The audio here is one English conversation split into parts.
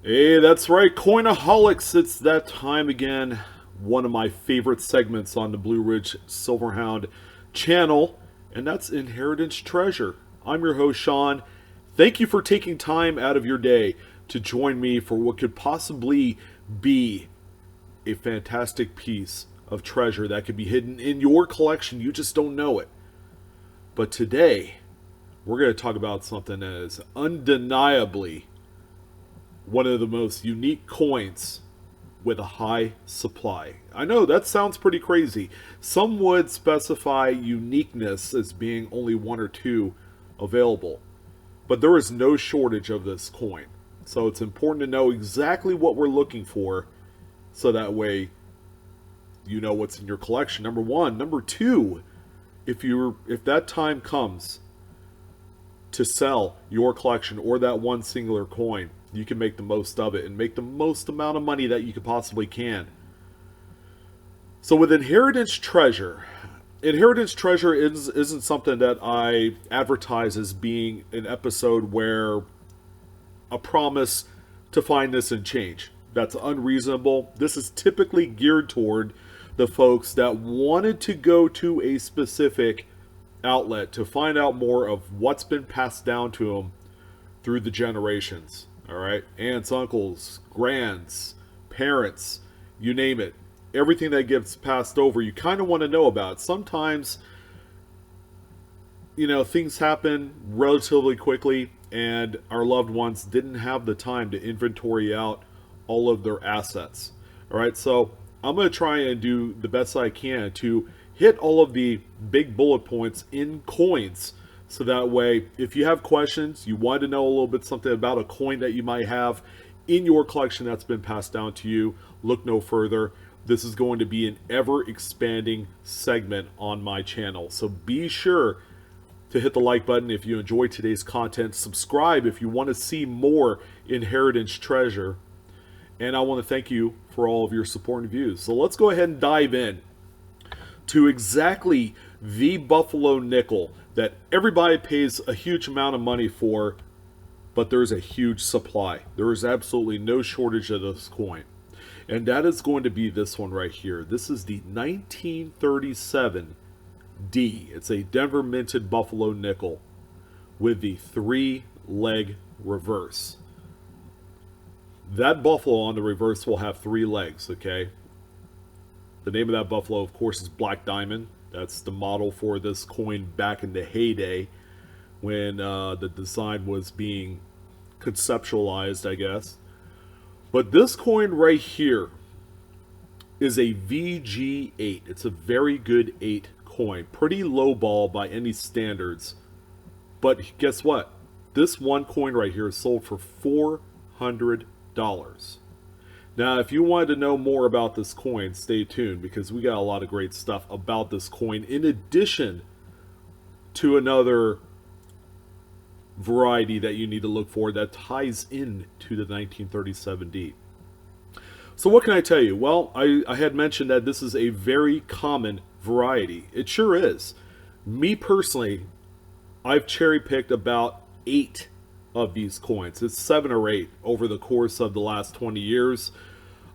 Hey, that's right, Coinaholics. It's that time again. One of my favorite segments on the Blue Ridge Silverhound channel, and that's Inheritance Treasure. I'm your host, Sean. Thank you for taking time out of your day to join me for what could possibly be a fantastic piece of treasure that could be hidden in your collection. You just don't know it. But today, we're going to talk about something that is undeniably one of the most unique coins with a high supply. I know that sounds pretty crazy. Some would specify uniqueness as being only one or two available, but there is no shortage of this coin. So it's important to know exactly what we're looking for so that way you know what's in your collection. Number one. Number two, if that time comes to sell your collection or that one singular coin, you can make the most of it and make the most amount of money that you could possibly can. So with Inheritance Treasure isn't something that I advertise as being an episode where a promise to find this and change. That's unreasonable. This is typically geared toward the folks that wanted to go to a specific outlet to find out more of what's been passed down to them through the generations. All right, aunts, uncles, grands, parents, you name it. Everything that gets passed over, you kind of want to know about. Sometimes, things happen relatively quickly, and our loved ones didn't have the time to inventory out all of their assets. All right, so I'm going to try and do the best I can to hit all of the big bullet points in coins. So that way, if you have questions, you want to know a little bit something about a coin that you might have in your collection that's been passed down to you, look no further. This is going to be an ever-expanding segment on my channel. So be sure to hit the like button if you enjoyed today's content. Subscribe if you want to see more Inheritance Treasure. And I want to thank you for all of your support and views. So let's go ahead and dive in to exactly the Buffalo nickel that everybody pays a huge amount of money for, but there's a huge supply. There is absolutely no shortage of this coin. And that is going to be this one right here. This is the 1937 D. It's a Denver minted Buffalo nickel with the 3-leg reverse. That buffalo on the reverse will have 3 legs, okay? The name of that buffalo, of course, is Black Diamond. That's the model for this coin back in the heyday when the design was being conceptualized, I guess. But this coin right here is a VG8. It's a very good 8 coin. Pretty low ball by any standards. But guess what? This one coin right here is sold for $400. Now, if you wanted to know more about this coin, stay tuned because we got a lot of great stuff about this coin in addition to another variety that you need to look for that ties in to the 1937D. So what can I tell you? Well, I had mentioned that this is a very common variety. It sure is. Me personally, I've cherry-picked about 8 of these coins. It's 7 or 8 over the course of the last 20 years.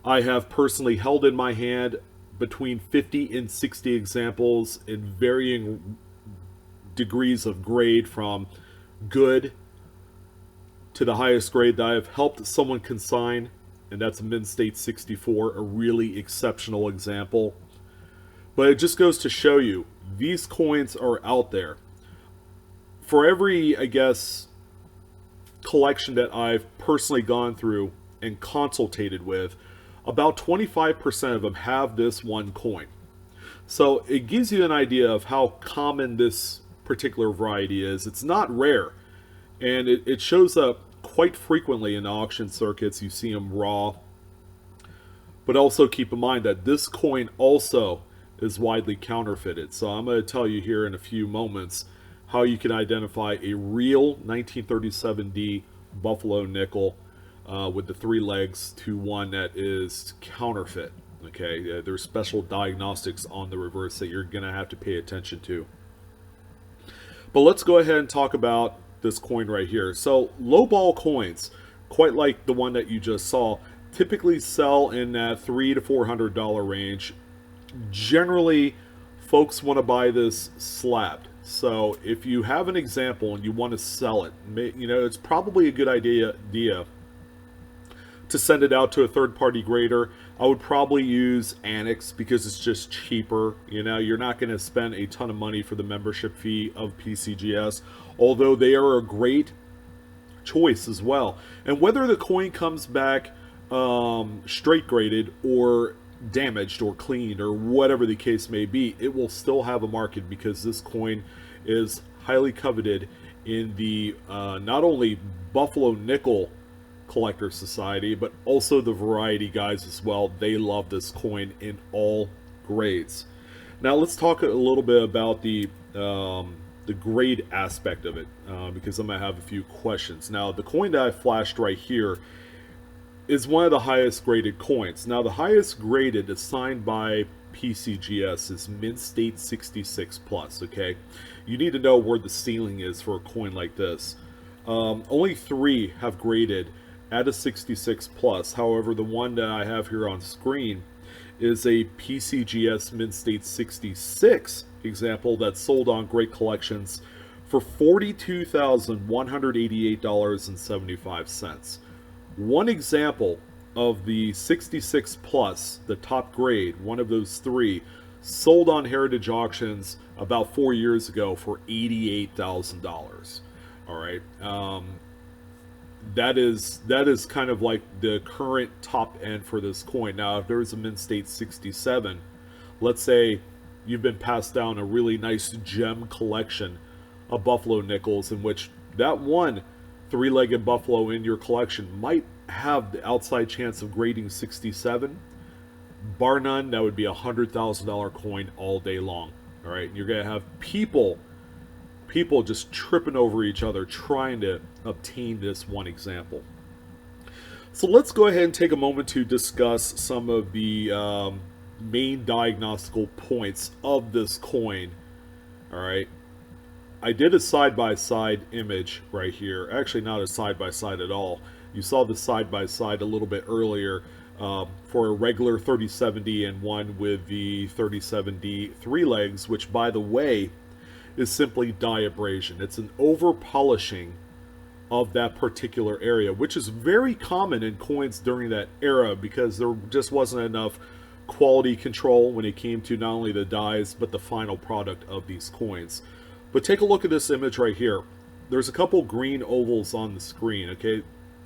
I have personally held in my hand between 50 and 60 examples in varying degrees of grade, from good to the highest grade that I have helped someone consign, and that's a Mint State 64, a really exceptional example. But it just goes to show you, these coins are out there. For every, I guess, collection that I've personally gone through and consultated with, about 25% of them have this one coin. So it gives you an idea of how common this particular variety is. It's not rare, and it shows up quite frequently in auction circuits. You see them raw. But also keep in mind that this coin also is widely counterfeited. So I'm going to tell you here in a few moments how you can identify a real 1937D Buffalo nickel with the 3 legs to one that is counterfeit. Okay, there's special diagnostics on the reverse that you're going to have to pay attention to. But let's go ahead and talk about this coin right here. So lowball coins, quite like the one that you just saw, typically sell in that $300 to $400 range. Generally, folks want to buy this slabbed. So if you have an example and you want to sell it, it's probably a good idea to send it out to a third-party grader. I would probably use Annex because it's just cheaper. You're not going to spend a ton of money for the membership fee of PCGS, although they are a great choice as well. And whether the coin comes back straight graded or damaged or cleaned or whatever the case may be, it will still have a market because this coin is highly coveted in the not only Buffalo Nickel Collector Society, but also the variety guys as well. They love this coin in all grades. Now let's talk a little bit about the grade aspect of it, because I'm gonna have a few questions. Now the coin that I flashed right here is one of the highest graded coins. Now the highest graded assigned by PCGS is Mint State 66 plus. Okay, you need to know where the ceiling is for a coin like this. Only 3 have graded at a 66 plus. However, the one that I have here on screen is a PCGS Mint State 66 example that's sold on Great Collections for $42,188.75. One example of the 66 plus, the top grade, one of those 3, sold on Heritage Auctions about 4 years ago for $88,000. All right, that is kind of like the current top end for this coin. Now, if there's a Mint State 67, let's say you've been passed down a really nice gem collection of Buffalo nickels, in which that one 3-legged buffalo in your collection might have the outside chance of grading 67. Bar none, that would be a $100,000 coin all day long. All right, you're gonna have people just tripping over each other trying to obtain this one example. So let's go ahead and take a moment to discuss some of the main diagnostical points of this coin. All right, I did a side-by-side image right here. Actually, not a side-by-side at all. You saw the side-by-side a little bit earlier for a regular 3070 and one with the 3070 3 legs, which, by the way, is simply dye abrasion. It's an over-polishing of that particular area, which is very common in coins during that era because there just wasn't enough quality control when it came to not only the dyes but the final product of these coins. But take a look at this image right here. There's a couple green ovals on the screen, okay?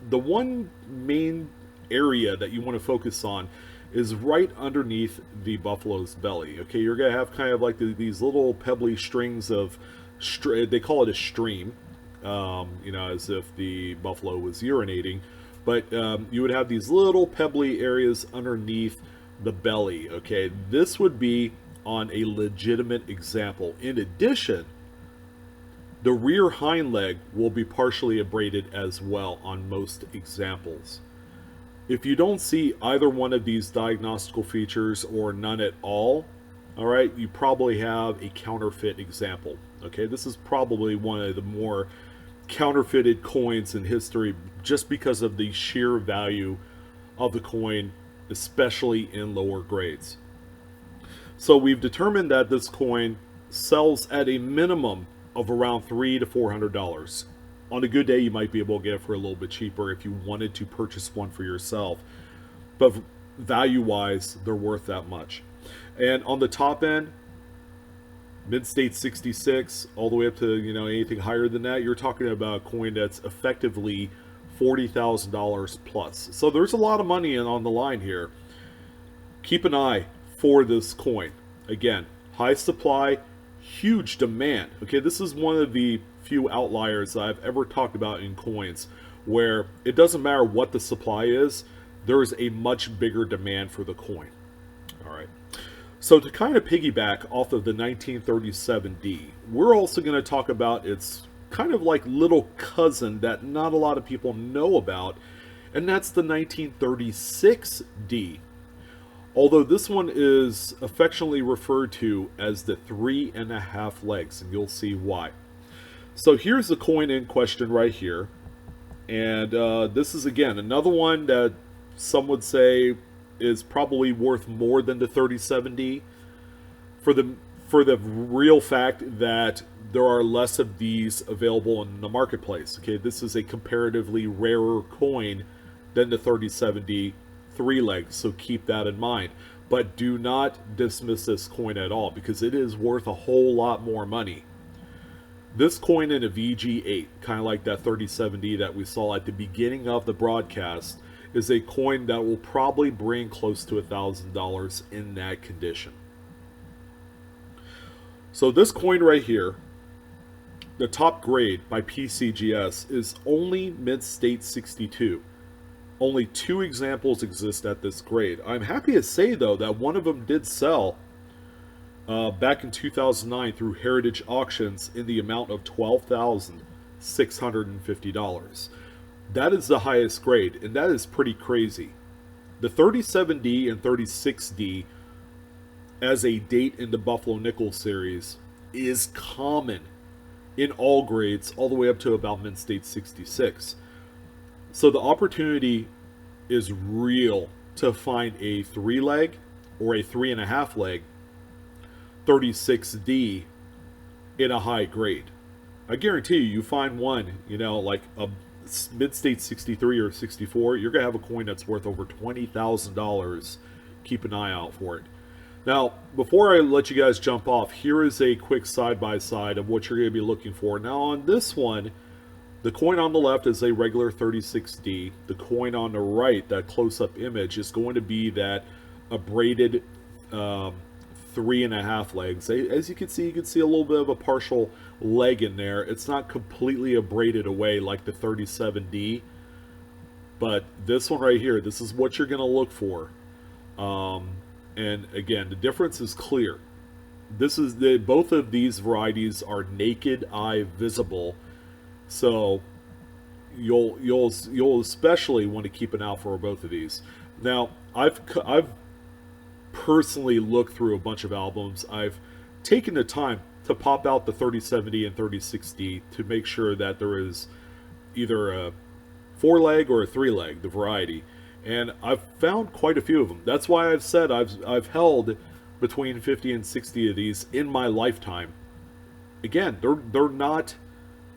The one main area that you want to focus on is right underneath the buffalo's belly, okay? You're going to have kind of like these little pebbly strings of, they call it a stream, as if the buffalo was urinating. But you would have these little pebbly areas underneath the belly, okay? This would be on a legitimate example. In addition, the rear hind leg will be partially abraded as well on most examples. If you don't see either one of these diagnostical features or none at all right, you probably have a counterfeit example. Okay, this is probably one of the more counterfeited coins in history just because of the sheer value of the coin, especially in lower grades. So we've determined that this coin sells at a minimum of around $300 to $400. On a good day, you might be able to get it for a little bit cheaper if you wanted to purchase one for yourself. But value-wise, they're worth that much. And on the top end, Mint State 66, all the way up to anything higher than that, you're talking about a coin that's effectively $40,000 plus. So there's a lot of money on the line here. Keep an eye for this coin. Again, high supply, huge demand. Okay, this is one of the few outliers I've ever talked about in coins where it doesn't matter what the supply is, there is a much bigger demand for the coin. All right, so to kind of piggyback off of the 1937D, we're also going to talk about its kind of like little cousin that not a lot of people know about, and that's the 1936D. Although this one is affectionately referred to as the 3.5 legs, and you'll see why. So here's the coin in question right here. And this is, again, another one that some would say is probably worth more than the 3070 for the real fact that there are less of these available in the marketplace. Okay, this is a comparatively rarer coin than the 3070 three legs, so keep that in mind. But do not dismiss this coin at all, because it is worth a whole lot more money. This coin in a VG8, kind of like that 3070 that we saw at the beginning of the broadcast, is a coin that will probably bring close to $1,000 in that condition. So this coin right here, the top grade by PCGS, is only mint state 62. Only 2 examples exist at this grade. I'm happy to say, though, that one of them did sell back in 2009 through Heritage Auctions in the amount of $12,650. That is the highest grade, and that is pretty crazy. The 37D and 36D as a date in the Buffalo Nickel series is common in all grades, all the way up to about mint state 66. So the opportunity is real to find a 3-leg or a 3.5-leg 36D in a high grade. I guarantee you find one, like a mid-state 63 or 64, you're going to have a coin that's worth over $20,000. Keep an eye out for it. Now, before I let you guys jump off, here is a quick side-by-side of what you're going to be looking for. Now, on this one, the coin on the left is a regular 36D. The coin on the right, that close-up image, is going to be that abraded 3.5 legs. As you can see a little bit of a partial leg in there. It's not completely abraded away like the 37D, but this one right here, this is what you're going to look for. And again, the difference is clear. Both of these varieties are naked eye visible, so you'll especially want to keep an eye out for both of these. Now, I've personally looked through a bunch of albums. I've taken the time to pop out the 3070 and 3060 to make sure that there is either a 4-leg or a 3-leg, the variety. And I've found quite a few of them. That's why I've said I've held between 50 and 60 of these in my lifetime. Again, they're not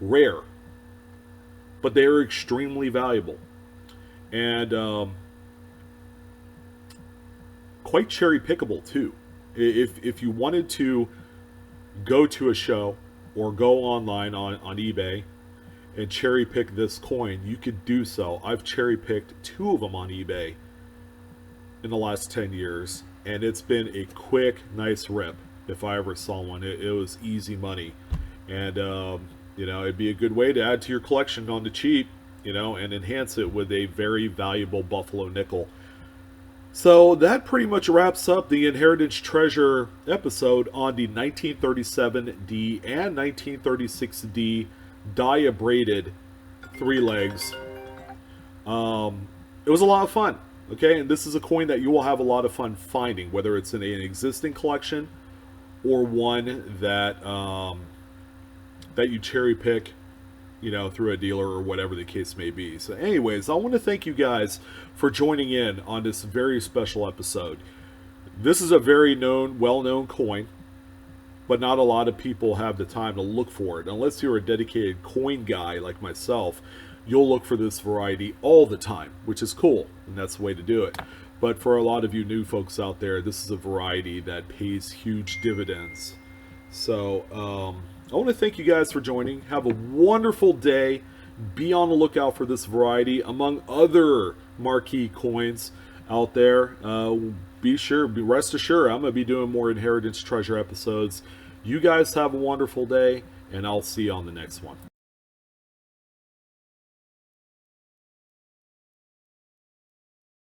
rare, but they are extremely valuable, and quite cherry pickable too. If you wanted to go to a show or go online on eBay and cherry pick this coin, you could do so. I've cherry picked 2 of them on eBay in the last 10 years, and it's been a quick, nice rip. If I ever saw one, it was easy money, and it'd be a good way to add to your collection on the cheap, and enhance it with a very valuable Buffalo Nickel. So that pretty much wraps up the Inheritance Treasure episode on the 1937D and 1936D die-abraded 3 legs. It was a lot of fun, okay? And this is a coin that you will have a lot of fun finding, whether it's in an existing collection or one that that you cherry pick, through a dealer or whatever the case may be. So anyways, I want to thank you guys for joining in on this very special episode. This is a very well-known coin, but not a lot of people have the time to look for it. Unless you're a dedicated coin guy like myself, you'll look for this variety all the time, which is cool, and that's the way to do it. But for a lot of you new folks out there, this is a variety that pays huge dividends. So I want to thank you guys for joining. Have a wonderful day. Be on the lookout for this variety among other marquee coins out there. Rest assured, I'm going to be doing more Inheritance Treasure episodes. You guys have a wonderful day, and I'll see you on the next one.